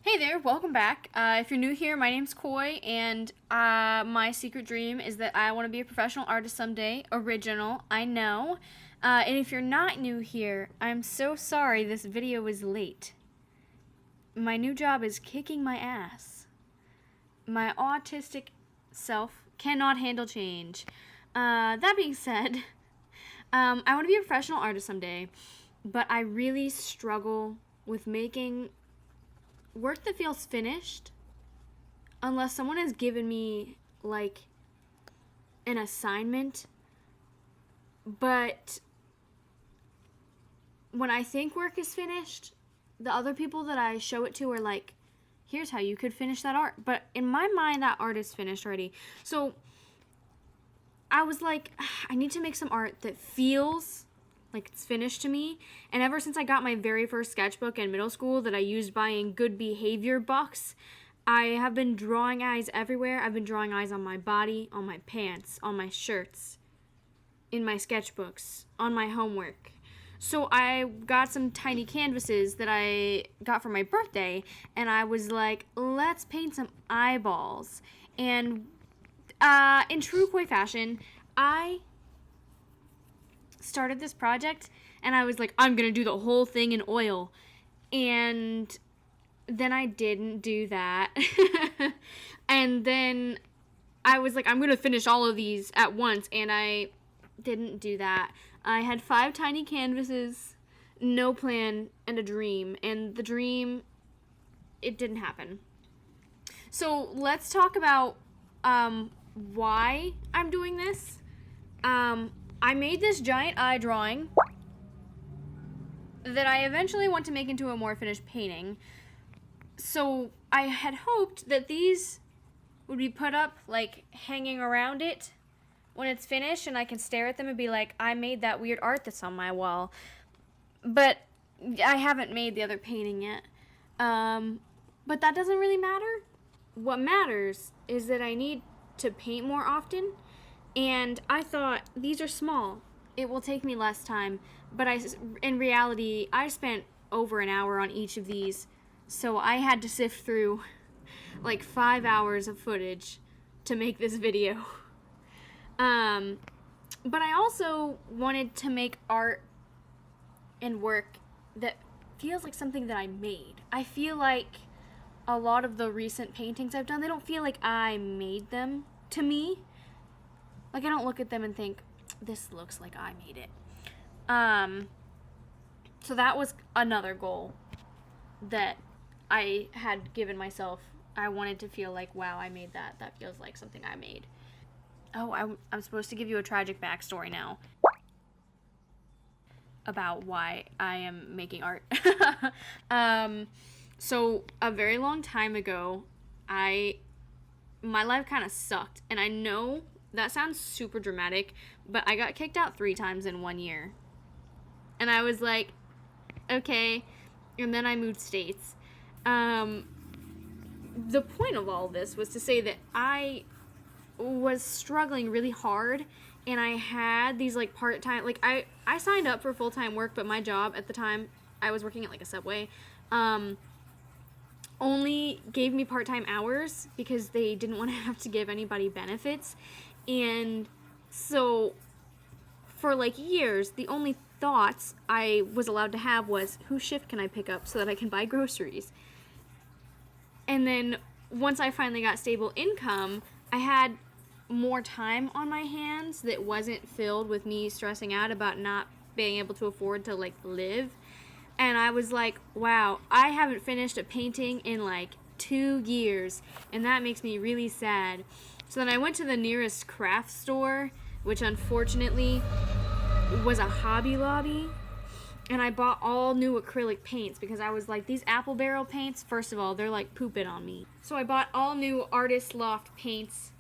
Hey there, welcome back. If you're new here, my name's Koi, and my secret dream is that I want to be a professional artist someday. Original, I know. And if you're not new here, I'm so sorry this video is late. My new job is kicking my ass. My autistic self cannot handle change. That being said, I want to be a professional artist someday, but I really struggle with making work that feels finished unless someone has given me like an assignment. But when I think work is finished, the other people that I show it to are like, here's how you could finish that art. But in my mind, that art is finished already. So I was like, I need to make some art that feels like it's finished to me. And ever since I got my very first sketchbook in middle school that I used buying good behavior books, I have been drawing eyes everywhere. I've been drawing eyes on my body, on my pants, on my shirts, in my sketchbooks, on my homework. So I got some tiny canvases that I got for my birthday, and I was like, let's paint some eyeballs. And in true Koi fashion, I started this project and I was like, I'm gonna do the whole thing in oil, and then I didn't do that. And then I was like, I'm gonna finish all of these at once, and I didn't do that. I had 5 tiny canvases, no plan, and a dream, and the dream, it didn't happen. So let's talk about why I'm doing this. I made this giant eye drawing that I eventually want to make into a more finished painting. So I had hoped that these would be put up, like, hanging around it when it's finished, and I can stare at them and be like, I made that weird art that's on my wall. But I haven't made the other painting yet. But that doesn't really matter. What matters is that I need to paint more often. And I thought, these are small. It will take me less time. But in reality, I spent over an hour on each of these. So I had to sift through like 5 hours of footage to make this video. But I also wanted to make art and work that feels like something that I made. I feel like a lot of the recent paintings I've done, they don't feel like I made them to me. Like, I don't look at them and think, this looks like I made it. So that was another goal that I had given myself. I wanted to feel like, wow, I made that. That feels like something I made. Oh, I'm supposed to give you a tragic backstory now about why I am making art. So a very long time ago, my life kind of sucked, and I know that sounds super dramatic, but I got kicked out 3 times in 1 year. And I was like, okay. And then I moved states. The point of all this was to say that I was struggling really hard, and I had these like part-time, like I signed up for full-time work, but my job at the time, I was working at like a Subway, only gave me part-time hours because they didn't want to have to give anybody benefits. And so for like years, the only thoughts I was allowed to have was, whose shift can I pick up so that I can buy groceries? And then once I finally got stable income, I had more time on my hands that wasn't filled with me stressing out about not being able to afford to like live. And I was like, wow, I haven't finished a painting in like 2 years, and that makes me really sad. So then I went to the nearest craft store, which unfortunately was a Hobby Lobby, and I bought all new acrylic paints because I was like, these apple barrel paints, first of all, they're like pooping on me. So I bought all new Artist Loft paints,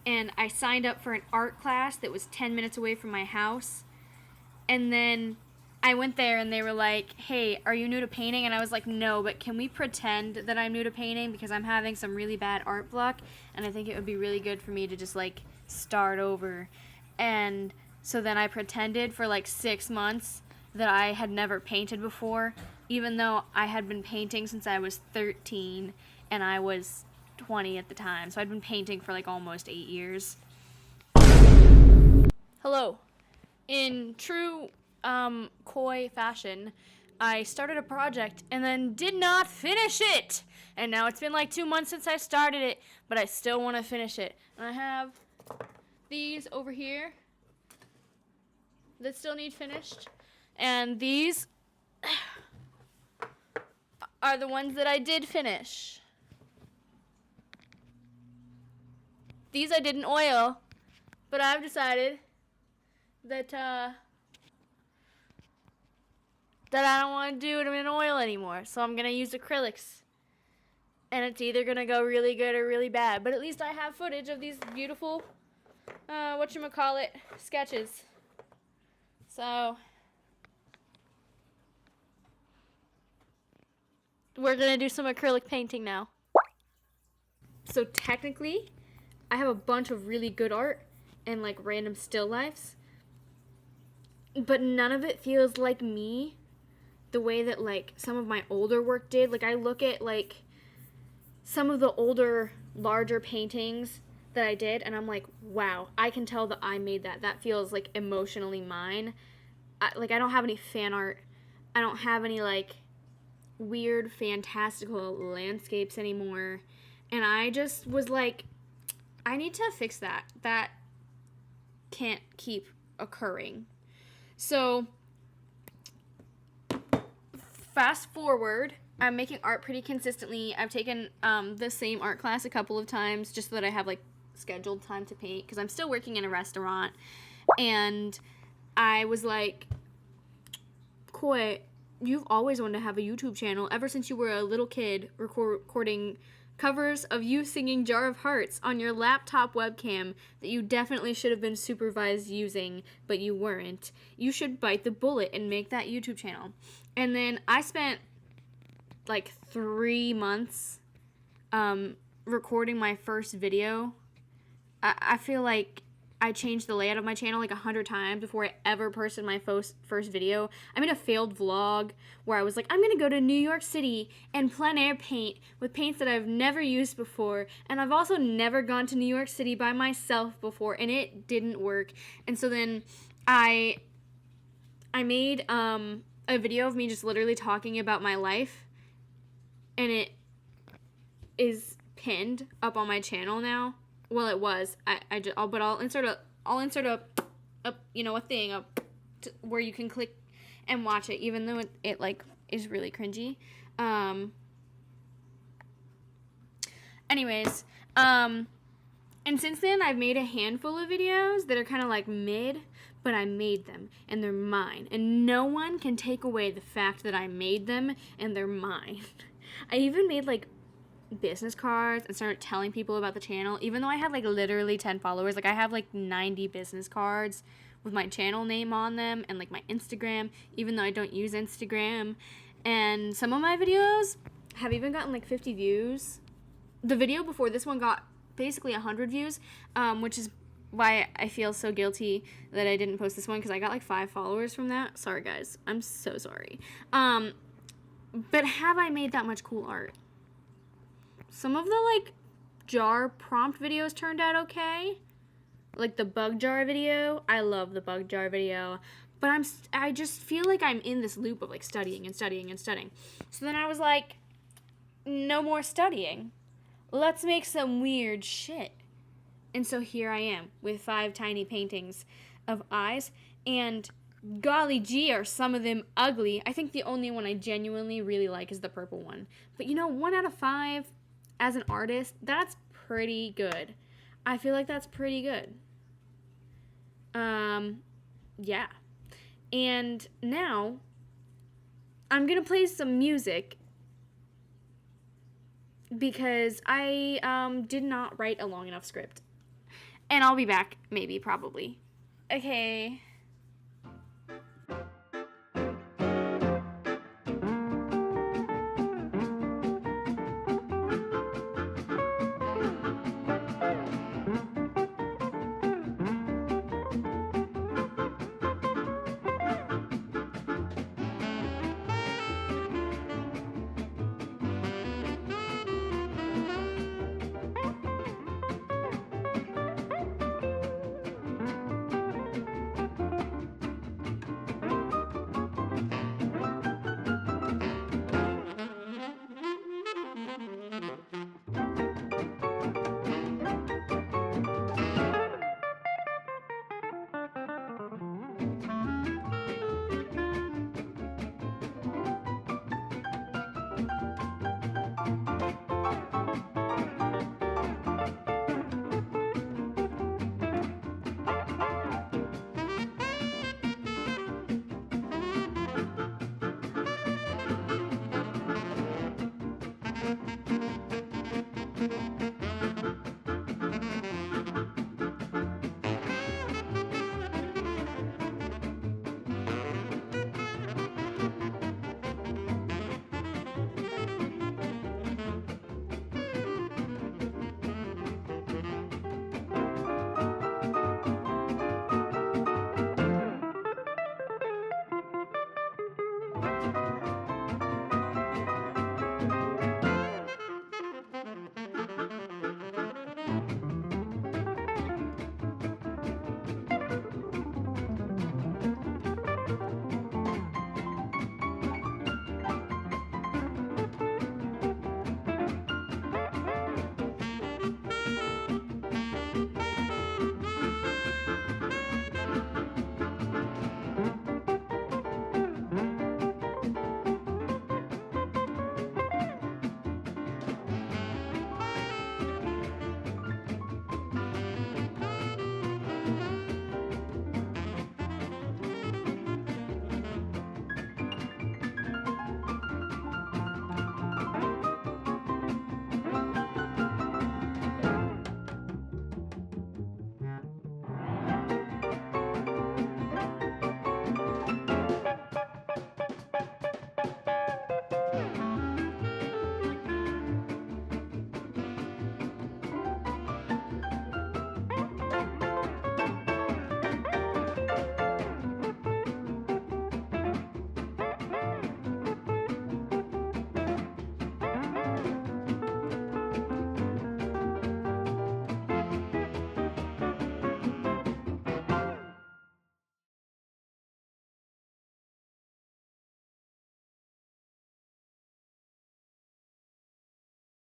and I signed up for an art class that was 10 minutes away from my house. And then I went there and they were like, hey, are you new to painting? And I was like, no, but can we pretend that I'm new to painting because I'm having some really bad art block, and I think it would be really good for me to just like start over. And so then I pretended for like 6 months that I had never painted before. even though I had been painting since I was 13 and I was 20 at the time. So I'd been painting for like almost 8 years. Hello. In true koi fashion, I started a project and then did not finish it. And now it's been like 2 months since I started it, but I still want to finish it. And I have these over here that still need finished. And these are the ones that I did finish. These I didn't oil, but I've decided that I don't want to do it in oil anymore. So I'm going to use acrylics. And it's either going to go really good or really bad. But at least I have footage of these beautiful, whatchamacallit, sketches. So we're going to do some acrylic painting now. So technically, I have a bunch of really good art and like random still lifes. But none of it feels like me the way that like some of my older work did. Like I look at like some of the older, larger paintings that I did and I'm like, wow, I can tell that I made that. That feels like emotionally mine. I don't have any fan art. I don't have any like weird fantastical landscapes anymore. And I just was like, I need to fix that. That can't keep occurring. So fast forward, I'm making art pretty consistently. I've taken the same art class a couple of times just so that I have like scheduled time to paint because I'm still working in a restaurant. And I was like, Koi, you've always wanted to have a YouTube channel ever since you were a little kid recording covers of you singing Jar of Hearts on your laptop webcam that you definitely should have been supervised using, but you weren't. You should bite the bullet and make that YouTube channel. And then I spent like 3 months recording my first video. I feel like I changed the layout of my channel like 100 times before I ever posted my first video. I made a failed vlog where I was like, I'm going to go to New York City and plein air paint with paints that I've never used before. And I've also never gone to New York City by myself before, and it didn't work. And so then I made a video of me just literally talking about my life, and it is pinned up on my channel now. Well, it was. I'll insert a thing up where you can click and watch it, even though it like is really cringy. Anyways, and since then I've made a handful of videos that are kind of like mid, but I made them and they're mine, and no one can take away the fact that I made them and they're mine. I even made like business cards and started telling people about the channel, even though I had like literally 10 followers. Like I have like 90 business cards with my channel name on them and like my Instagram, even though I don't use Instagram. And some of my videos have even gotten like 50 views. The video before this one got basically 100 views, which is why I feel so guilty that I didn't post this one, because I got like 5 followers from that. Sorry guys, I'm so sorry. But have I made that much cool art? Some of the, like, jar prompt videos turned out okay. Like the bug jar video. I love the bug jar video. But I just feel like I'm in this loop of, like, studying and studying and studying. So then I was like, no more studying. Let's make some weird shit. And so here I am with 5 tiny paintings of eyes. And golly gee, are some of them ugly. I think the only one I genuinely really like is the purple one. But, 1 out of 5... as an artist, that's pretty good. I feel like that's pretty good. Yeah. And now, I'm gonna play some music because I did not write a long enough script. And I'll be back, maybe, probably. Okay.